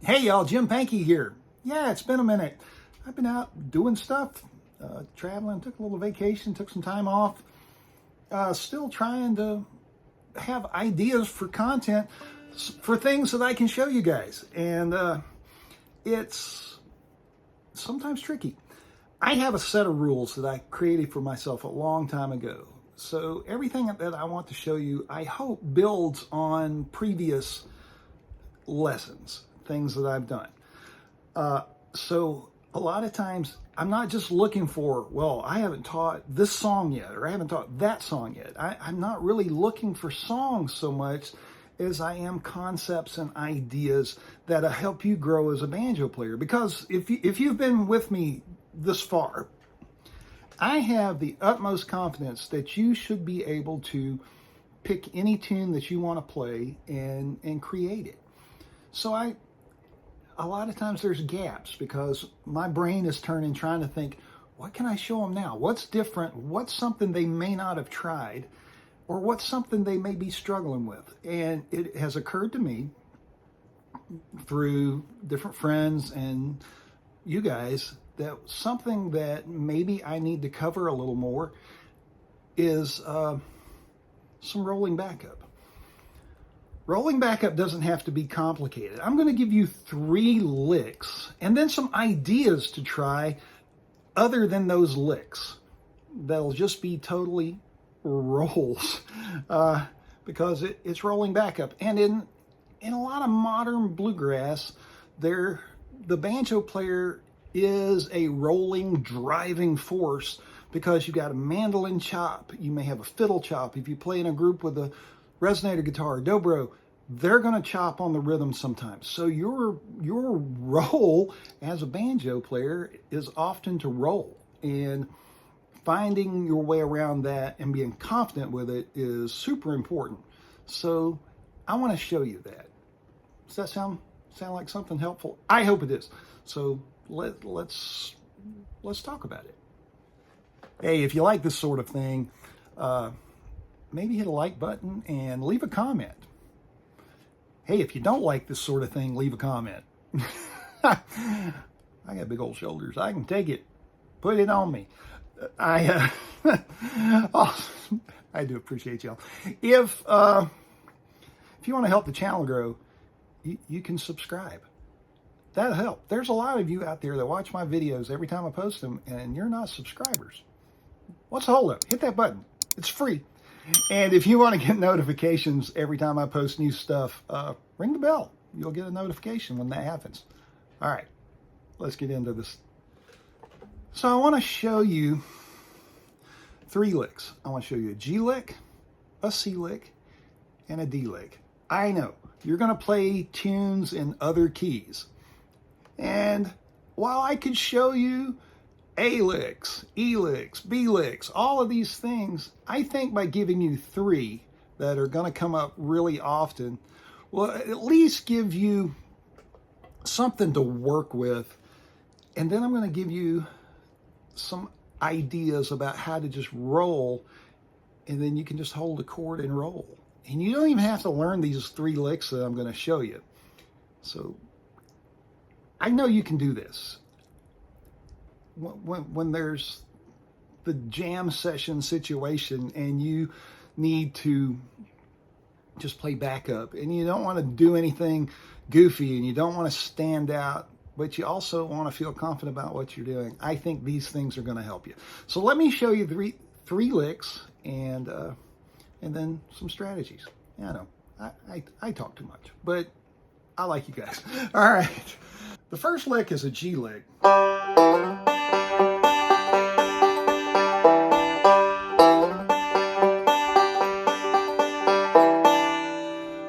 Hey y'all, Jim Pankey here. Yeah, it's been a minute. I've been out doing stuff, traveling, took a little vacation, took some time off. Still trying to have ideas for content for things that I can show you guys. And it's sometimes tricky. I have a set of rules that I created for myself a long time ago. So everything that I want to show you, I hope builds on previous lessons, things that I've done. So a lot of times I'm not just looking for, well, I haven't taught this song yet, or I haven't taught that song yet. I'm not really looking for songs so much as I am concepts and ideas that'll help you grow as a banjo player. Because if you've been with me this far, I have the utmost confidence that you should be able to pick any tune that you want to play and create it. So a lot of times there's gaps because my brain is turning trying to think, what can I show them now? What's different? What's something they may not have tried? Or what's something they may be struggling with? And it has occurred to me through different friends and you guys that something that maybe I need to cover a little more is some rolling backup. Rolling backup doesn't have to be complicated. I'm going to give you 3 licks and then some ideas to try other than those licks. That'll just be totally rolls because it's rolling backup. And in a lot of modern bluegrass, the banjo player is a rolling, driving force because you've got a mandolin chop. You may have a fiddle chop. If you play in a group with a resonator guitar, dobro, they're going to chop on the rhythm sometimes. So your role as a banjo player is often to roll, and finding your way around that and being confident with it is super important. So I want to show you that. Does that sound like something helpful? I hope it is. So let's talk about it. Hey, if you like this sort of thing, maybe hit a like button and leave a comment. Hey, if you don't like this sort of thing, leave a comment. I got big old shoulders. I can take it. Put it on me. I do appreciate y'all. If you want to help the channel grow, you can subscribe. That'll help. There's a lot of you out there that watch my videos every time I post them, and you're not subscribers. What's the hold up? Hit that button. It's free. And if you want to get notifications every time I post new stuff, ring the bell. You'll get a notification when that happens. All right, let's get into this. So I want to show you 3 licks. I want to show you a G lick, a C lick, and a D lick. I know you're going to play tunes in other keys. And while I could show you A licks, E licks, B licks, all of these things, I think by giving you 3 that are going to come up really often will at least give you something to work with. And then I'm going to give you some ideas about how to just roll, and then you can just hold a chord and roll. And you don't even have to learn these 3 licks that I'm going to show you. So I know you can do this. When there's the jam session situation and you need to just play backup and you don't want to do anything goofy and you don't want to stand out, but you also want to feel confident about what you're doing, I think these things are going to help you. So let me show you 3 licks and then some strategies. Yeah, I know I talk too much, but I like you guys. All right. The first lick is a G lick.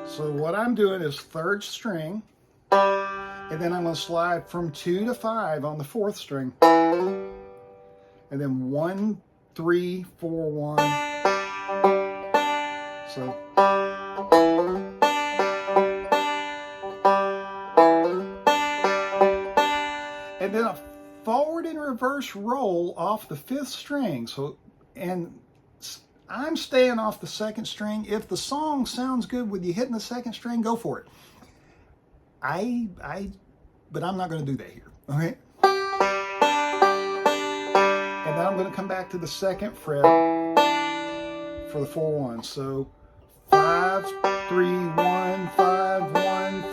So what I'm doing is 3rd string, and then I'm going to slide from 2 to 5 on the 4th string, and then 1, 3, 4, 1. So. And then a forward and reverse roll off the 5th string. So, and I'm staying off the 2nd string. If the song sounds good with you hitting the 2nd string, go for it. But I'm not going to do that here. Okay. And then I'm going to come back to the second fret for the 4-1. So 5, 3, 1, 5, 1, 3,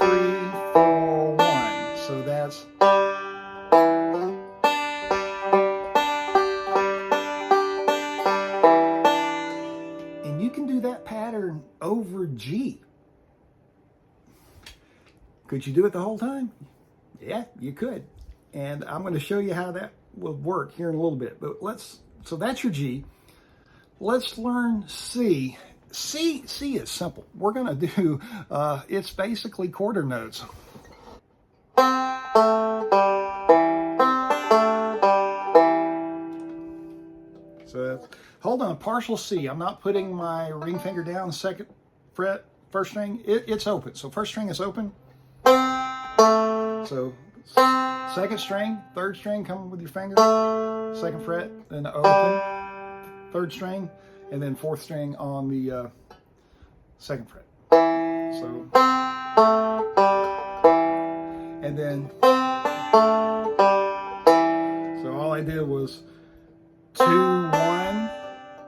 4, 1. So that's. And you can do that pattern over G. Could you do it the whole time? Yeah, you could. And I'm going to show you how that will work here in a little bit. But so that's your G. Let's learn C. C is simple. We're going to do, it's basically quarter notes. So hold on, partial C. I'm not putting my ring finger down, second fret, first string. It's open. So first string is open. So second string, third string, come with your finger, second fret, then open, third string, and then fourth string on the second fret. So, and then, so all I did was 2, 1,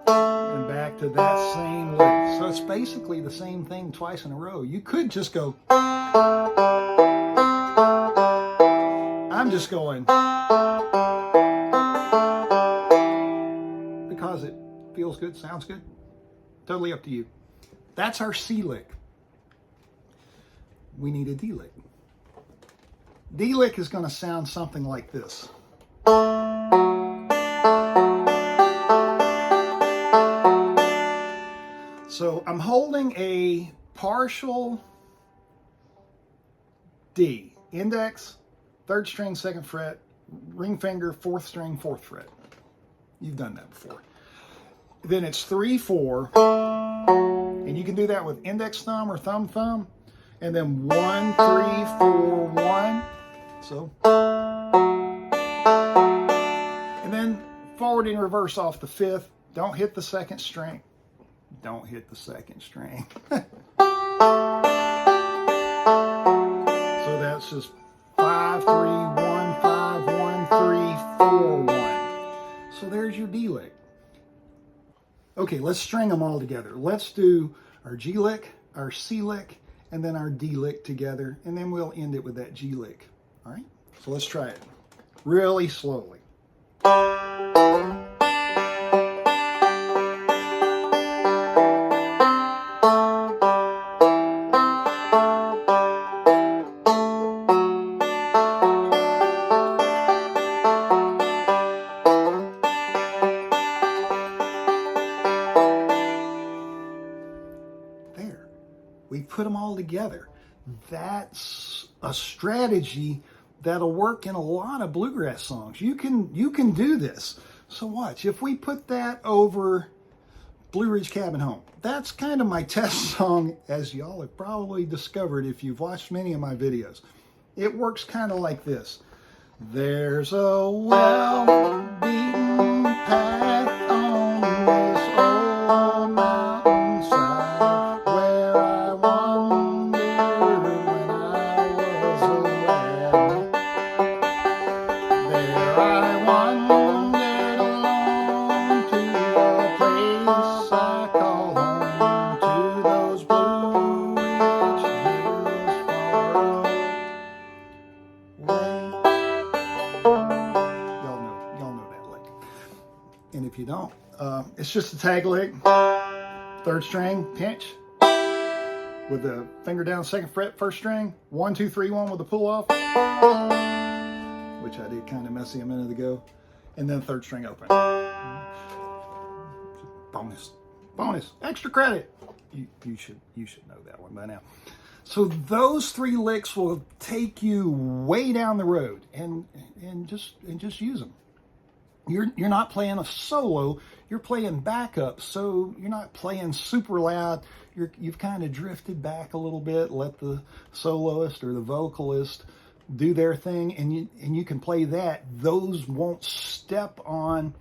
and back to that same lick. So it's basically the same thing twice in a row. You could just go. I'm just going because it feels good, sounds good. Totally up to you. That's our C lick. We need a D lick. D lick is going to sound something like this. So I'm holding a partial D, index, third string, second fret, ring finger, fourth string, fourth fret. You've done that before. Then it's 3, 4, and you can do that with index thumb or thumb, and then 1, 3, 4, 1. So, and then forward and reverse off the 5th. Don't hit the second string. Don't hit the second string. So that's just 5, 3, 1, 5, 1, 3, 4, 1. So there's your D lick. Okay, let's string them all together. Let's do our G lick, our C lick, and then our D lick together, and then we'll end it with that G lick. All right, so let's try it really slowly. We put them all together. That's a strategy that'll work in a lot of bluegrass songs. You can do this. So watch, if we put that over Blue Ridge Cabin Home, that's kind of my test song, as y'all have probably discovered if you've watched many of my videos. It works kind of like this. There's a well-beaten path on this old mountainside where I wandered when I was a lad. There I wandered alone to a place I call home, to those Blue Ridge hills far away. Y'all know that lick. And if you don't, it's just a tag lick, third string, pinch, with the finger down, second fret, first string, 1, 2, 3, 1 with the pull off, which I did kind of messy a minute ago, and then third string open. Bonus, extra credit. You should know that one by now. So those 3 licks will take you way down the road, and just use them. You're not playing a solo, you're playing backup, so you're not playing super loud. You've kind of drifted back a little bit, let the soloist or the vocalist do their thing, and you can play that. Those won't step on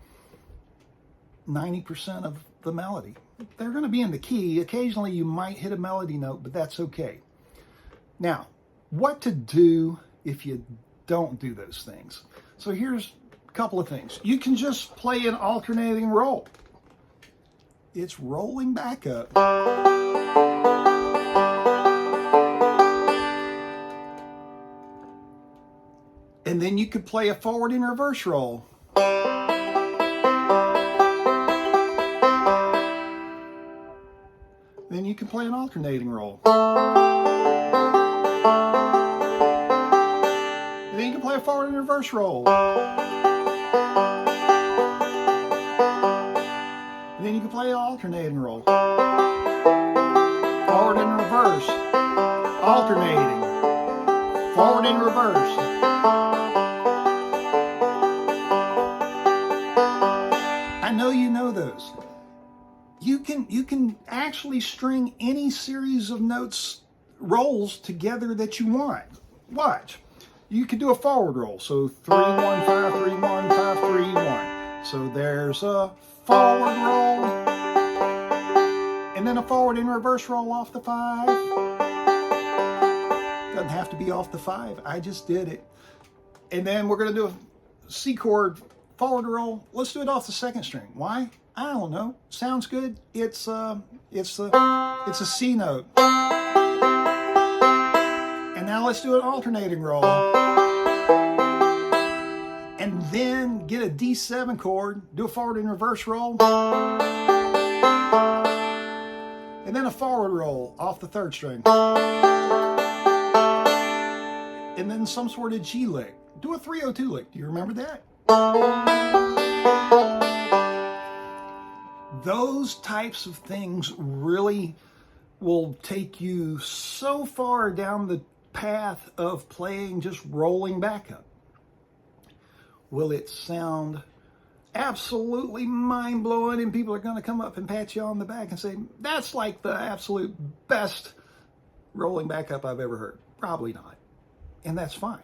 90% of the melody. They're going to be in the key. Occasionally you might hit a melody note, but that's okay. Now, what to do if you don't do those things. So here's a couple of things. You can just play an alternating roll. It's rolling back up. And then you could play a forward and reverse roll. Then you can play an alternating roll. And then you can play a forward and reverse roll. And then you can play an alternating roll. Forward and reverse. Alternating. Forward and reverse. I know you know those. You can actually string any series of notes, rolls together that you want. Watch. You could do a forward roll. So 3-1-5-3-1-5-3-1. So there's a forward roll. And then a forward and reverse roll off the 5. Doesn't have to be off the 5. I just did it. And then we're going to do a C chord forward roll. Let's do it off the 2nd string. Why? I don't know. Sounds good. It's a C note. And now let's do an alternating roll. And then get a D7 chord, do a forward and reverse roll. And then a forward roll off the 3rd string. And then some sort of G lick. Do a 302 lick. Do you remember that? Those types of things really will take you so far down the path of playing just rolling back up. Will it sound absolutely mind-blowing and people are going to come up and pat you on the back and say, that's like the absolute best rolling back up I've ever heard? Probably not. And that's fine.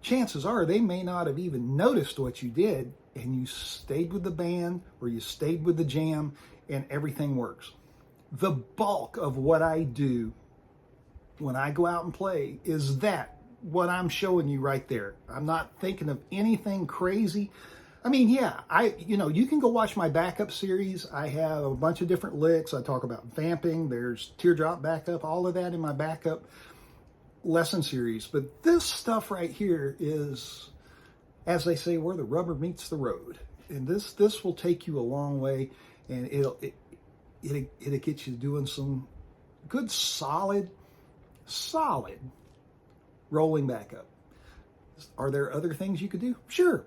Chances are they may not have even noticed what you did, and you stayed with the band or you stayed with the jam and everything works. The bulk of what I do when I go out and play is that what I'm showing you right there. I'm not thinking of anything crazy. I mean, yeah, you can go watch my backup series. I have a bunch of different licks. I talk about vamping. There's teardrop backup, all of that in my backup lesson series. But this stuff right here is, as they say, where the rubber meets the road. And this will take you a long way, and it'll get you doing some good solid rolling back up. Are there other things you could do? Sure.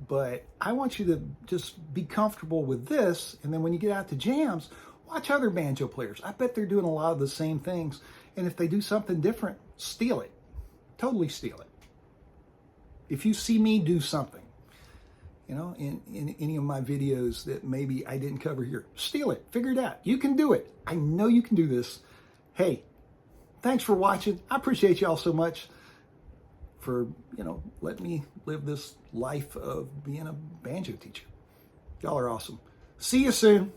But I want you to just be comfortable with this, and then when you get out to jams, watch other banjo players. I bet they're doing a lot of the same things, and if they do something different, steal it. Totally steal it. If you see me do something, in any of my videos that maybe I didn't cover here, steal it, figure it out. You can do it. I know you can do this. Hey, thanks for watching. I appreciate y'all so much for, letting me live this life of being a banjo teacher. Y'all are awesome. See you soon.